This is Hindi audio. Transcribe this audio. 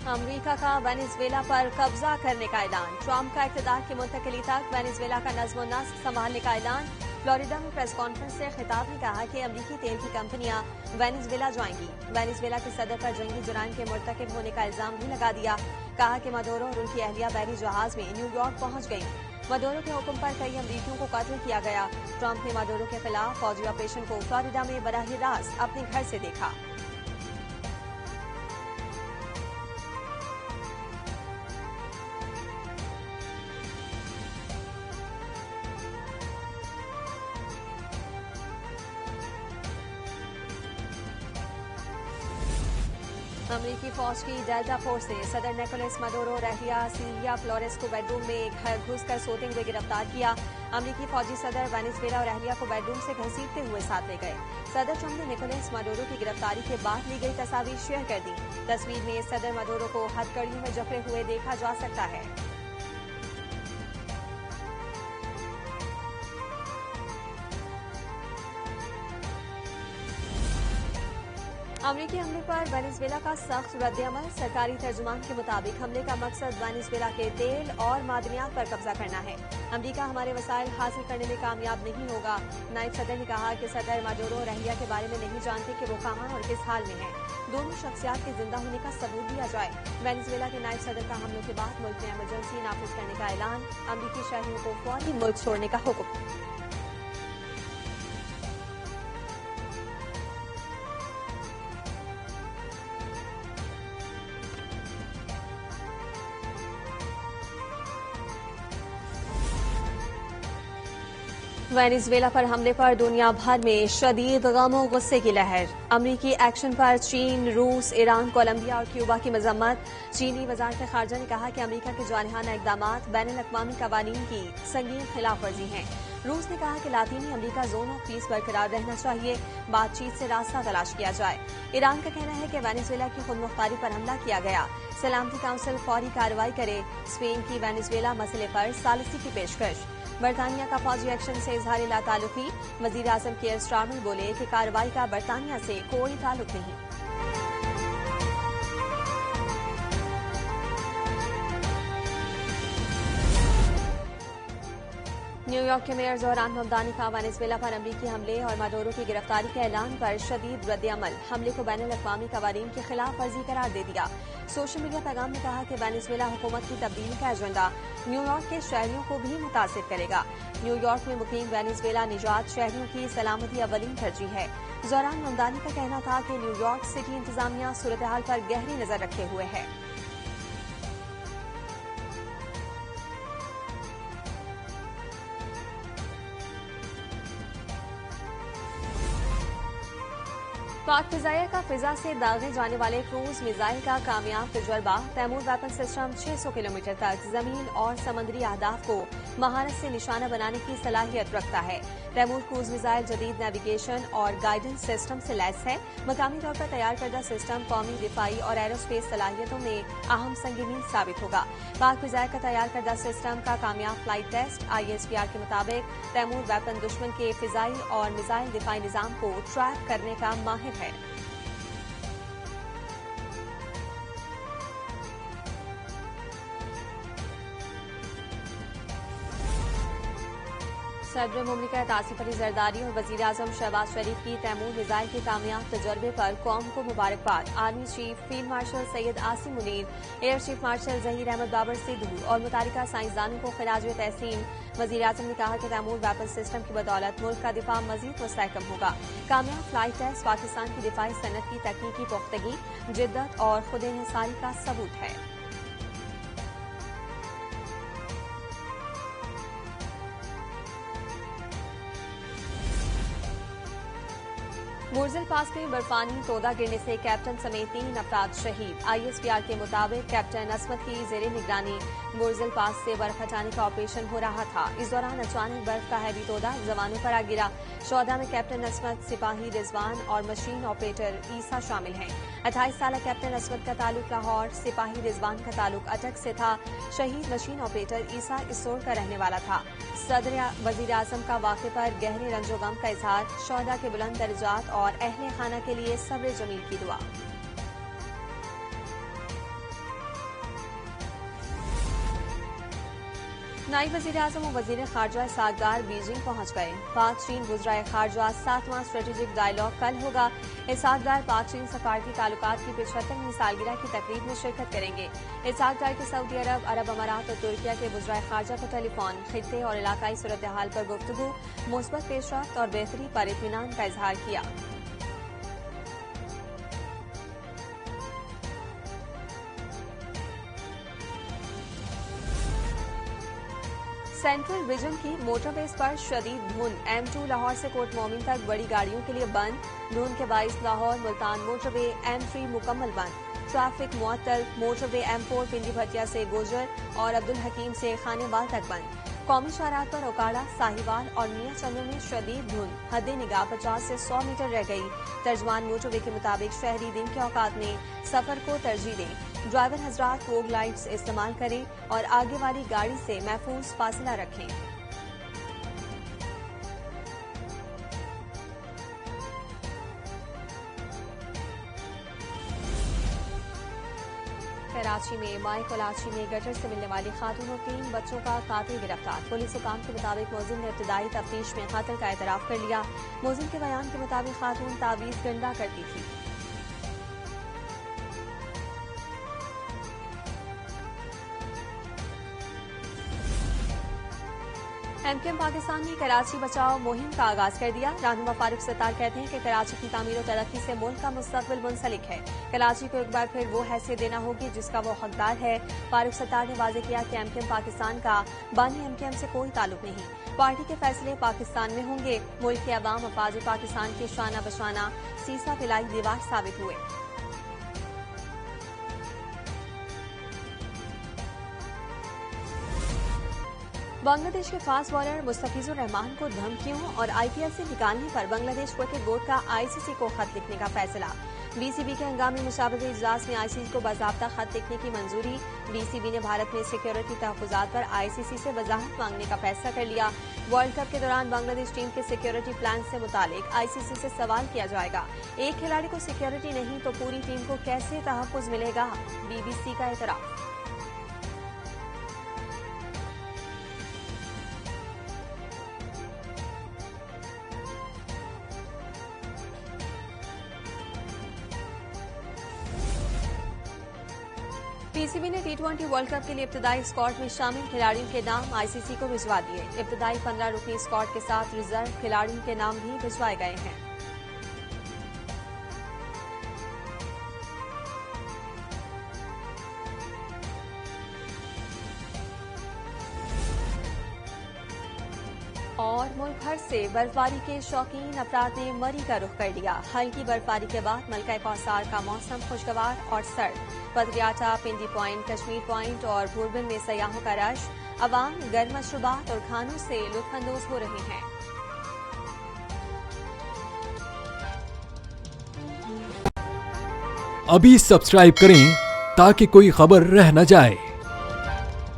अमेरिका का वेनेजुएला पर कब्जा करने का ऐलान। ट्रंप का इक़्तिदार की मुंतकिली तक वेनेजुएला का नज़्म नस्क संभालने का ऐलान। फ्लोरिडा में प्रेस कॉन्फ्रेंस से खिताब में कहा कि अमेरिकी तेल की कंपनियां वेनेजुएला जाएंगी। वेनेजुएला के सदर पर जंगी जुराइम के मुर्तकिब होने का इल्जाम भी लगा दिया। कहा कि मदोरो और उनकी अहलिया बहरी जहाज में न्यूयॉर्क पहुंच गई। मदोरो के हुक्म पर कई अमरीकियों को कत्ल किया गया। ट्रंप ने मदोरो के खिलाफ फौजी ऑपरेशन को फ्लोरिडा में बराह रास्त अपने घर से देखा। अमरीकी फौज की डेल्टा फोर्स ने सदर निकोलस मदोरो और अहलिया सिल्विया फ्लोरेस को बेडरूम में घुसकर सोते हुए गिरफ्तार किया। अमरीकी फौजी सदर वेनेजुएला और अहलिया को बेडरूम से घसीटते हुए साथ ले गए। सदर ट्रंप ने निकोलस मदोरो की गिरफ्तारी के बाद ली गई तस्वीर शेयर कर दी। तस्वीर में सदर मदोरो को हथकड़ियों में जकड़े हुए देखा जा सकता है। अमरीकी हमले पर वेनेजुएला का सख्त रद्द-ए-अमल। सरकारी तर्जुमान के मुताबिक हमले का मकसद वेनेजुएला के तेल और मादनियात पर कब्जा करना है। अमरीका हमारे वसाइल हासिल करने में कामयाब नहीं होगा। नायब सदर ने कहा कि सदर मदोरो और अहलिया के बारे में नहीं जानते कि वो कहां और किस हाल में हैं। दोनों शख्सियात के जिंदा होने का सबूत दिया जाए। वेनेजुएला के नायब सदर का हमलों के बाद मुल्क में इमरजेंसी नाफिज करने का ऐलान। अमरीकी शहरियों को फौरी मुल्क छोड़ने का हुक्म। वेनेजुएला पर हमले पर दुनिया भर में शदीद गम और गुस्से की लहर। अमरीकी एक्शन पर चीन, रूस, ईरान, कोलंबिया और क्यूबा की मजम्मत। चीनी वजारत खारजा ने कहा कि अमरीका के जानिहाना इकदाम बैनुल-अक़वामी कवानीन की संगीन खिलाफ वर्जी हैं। रूस ने कहा कि लातीनी अमरीका जोन ऑफ पीस बरकरार रहना चाहिए। बातचीत से रास्ता तलाश किया जाए। ईरान का कहना है कि वेनेजुएला की खुद मुख्तारी पर हमला किया गया। सलामती काउंसिल फौरी कार्रवाई करे। स्पेन की वेनेजुएला मसले पर सालिसी की पेशकश। बरतानिया का फौजी एक्शन से इजहार लाताल्लुकी। वजीर आजम कीयर स्टारमर बोले कि कार्रवाई का बरतानिया से कोई ताल्लुक नहीं। न्यूयॉर्क के मेयर ज़ोहरान ममदानी का वेनेजुएला पर अमरीकी हमले और मदोरो की गिरफ्तारी के ऐलान पर शदीद रद्द-ए-अमल। हमले को बैनुल-अक़वामी कवानीन की खिलाफ वर्जी करार दे दिया। सोशल मीडिया पैगाम में कहा कि वेनेजुएला हुकूमत की तब्दीली का एजेंडा न्यूयॉर्क के शहरियों को भी मुतासिर करेगा। न्यूयॉर्क में मुकीम वेनेजुएला निजात शहरियों की सलामती अवलीन तरजीह है। ज़ोहरान ममदानी का कहना था कि न्यूयॉर्क सिटी इंतजामिया सूरत हाल पर गहरी नजर रखे हुए है। पाक फिजाइया का फिजा से दागे जाने वाले क्रूज मिसाइल का कामयाब तजुर्बा। तैमूर वेपन सिस्टम 600 किलोमीटर तक जमीन और समुद्री अहदाफ को महारत से निशाना बनाने की सलाहियत रखता है। तैमूर क्रूज मिसाइल जदीद नेविगेशन और गाइडेंस सिस्टम से लैस है। मकामी तौर पर तैयार करदा सिस्टम कौमी दिफाई और एरोस्पेस सलाहियतों में अहम संगीनी साबित होगा। पाक फिजाइया का तैयार करदा सिस्टम का कामयाब फ्लाइट टेस्ट ISPR के मुताबिक तैमूर वेपन दुश्मन के फिजाई और मिसाइल दिफाई निजाम को ट्रैक करने का माहिर है। सदर मुमलिकत आसिफ अली जरदारी और वजीर आजम शहबाज शरीफ की तैमूर मिसाइल के कामयाब तजर्बे पर कौम को मुबारकबाद। Army chief field marshal Syed Asim Munir, air chief marshal Zaheer Ahmed Babar Sidhu और मुतालिका साइंसदानों को खिराज तहसीन। वजीर आजम ने कहा कि तैमूर वेपन सिस्टम की बदौलत मुल्क का दिफा मजीद मुस्तहकम होगा। कामयाब फ्लाइट टेस्ट पाकिस्तान की दिफाई सनत की तकनीकी पुख्तगी, जिद्दत और खुद इन्हिसारी का सबूत है। मुर्जिल पास में बर्फानी तोदा गिरने से कैप्टन समेत 3 अफराद शहीद। ISPR के मुताबिक कैप्टन असमत की जेरे निगरानी मुर्जिल पास से बर्फ हटाने का ऑपरेशन हो रहा था। इस दौरान अचानक बर्फ का हैवी तोदा जवानों पर आ गिरा। शोहदा में कैप्टन असमत, सिपाही रिजवान और मशीन ऑपरेटर ईसा शामिल हैं। 28 साल कैप्टन असमत का ताल्लुक लाहौर, सिपाही रिजवान का ताल्लुक अटक से था। शहीद मशीन ऑपरेटर ईसा इसोर का रहने वाला था। सदर वजीर आजम का वाक़े पर गहरे रंजो गम का इजहार। शोहदा के बुलंद दर्जात और अहले खाना के लिए सब्र जमील की दुआ। नायब वज़ीर-ए-आज़म और वज़ीर ख़ारजा इसाक़ बीजिंग पहुँच गए। पाक चीन वज़राए ख़ारजा 7वां स्ट्रेटेजिक डायलॉग कल होगा। इसाक़ पाक चीन सफ़ारती ताल्लुकात की 75वीं सालगिरह की तकरीब में शिरकत करेंगे। इसाक़ के सऊदी अरब, अरब अमारात और तुर्किया के वज़राए ख़ारजा को टेलीफोन खित्ते और इलाकाई सूरत हाल पर गुफ्तगू, मुस्बत पेशरफ्त और बेहतरी पर इत्मीनान का इजहार किया। सेंट्रल विजन की मोटरवेज पर शदीद धुंध, M2 लाहौर से कोट मोमिन तक बड़ी गाड़ियों के लिए बंद। धुंध के बाइस लाहौर मुल्तान मोटरवे M3 मुकम्मल बंद। ट्रैफिक मुअत्तल। मोटरवे M4 पिंडी भटिया से गोजर और अब्दुल हकीम से खानेवाल तक बंद। कौमी शाहरात पर ओकाड़ा, साहिवाल और मियां चंदू में शदीद धुंध, हद निगाह 50 से 100 मीटर रह गई। तर्जमान मोटरवे के मुताबिक शहरी दिन के औकात में सफर को तरजीह दें। ड्राइवर हजरात फोग लाइट्स इस्तेमाल करें और आगे वाली गाड़ी से महफूज फासला रखें। कराची में माए कोलाची में गटर से मिलने वाली खातून और 3 बच्चों का कातिल गिरफ्तार। पुलिस हुकाम के मुताबिक मुलजिम ने इब्तदाई तफ्तीश में कत्ल का एतराफ कर लिया। मुलजिम के बयान के मुताबिक खातून तावीज गंडा करती थी। MKM पाकिस्तान ने कराची बचाओ मुहिम का आगाज कर दिया। रहनुमा फारूक सत्तार कहते हैं कि कराची की तामीर और तरक्की से मुल्क का मुस्तकबिल मुंसलिक है। कराची को एक बार फिर वो हैसियत देना होगी जिसका वो हकदार है। फारूक सत्तार ने वाज़ेह किया कि MKM पाकिस्तान का बानी MKM से कोई ताल्लुक नहीं। पार्टी के फैसले पाकिस्तान में होंगे। मुल्क के अवाम अफवाज पाकिस्तान के शाना बशाना सीसा पिलाई दीवार साबित हुए। बांग्लादेश के फास्ट बॉलर मुस्तफिजुर रहमान को धमकियों और IPL से निकालने पर बांग्लादेश क्रिकेट बोर्ड का ICC को खत लिखने का फैसला। BCB के हंगामी मुशावरती इजलास में ICC को बाज़ाब्ता खत लिखने की मंजूरी। BCB ने भारत में सिक्योरिटी तहफ़्फ़ुज़ात पर ICC से वजाहत मांगने का फैसला कर लिया। वर्ल्ड कप के दौरान बांग्लादेश टीम के सिक्योरिटी प्लान से मुतालिक ICC से सवाल किया जाएगा। एक खिलाड़ी को सिक्योरिटी नहीं तो पूरी टीम को कैसे तहफ़्फ़ुज़ मिलेगा? BBC का एतराफ़। PCB ने T20 वर्ल्ड कप के लिए इब्तदाई स्क्वाड में शामिल खिलाड़ियों के नाम ICC को भिजवा दिए। इब्तदाई 15 रुकनी स्क्वाड के साथ रिजर्व खिलाड़ियों के नाम भी भिजवाए गए हैं। और मुल्क भर से बर्फबारी के शौकीन अफराद ने मरी का रुख कर लिया। हल्की बर्फबारी के बाद मलका कौसार का मौसम खुशगवार और सर्द। बदरियाटा, पिंडी पॉइंट, कश्मीर पॉइंट और भूरबिल में सयाहों का रश। अवाम गर्म मशरूबात और खानों से लुत्फानंदोज हो रहे हैं। अभी सब्सक्राइब करें ताकि कोई खबर रह न जाए।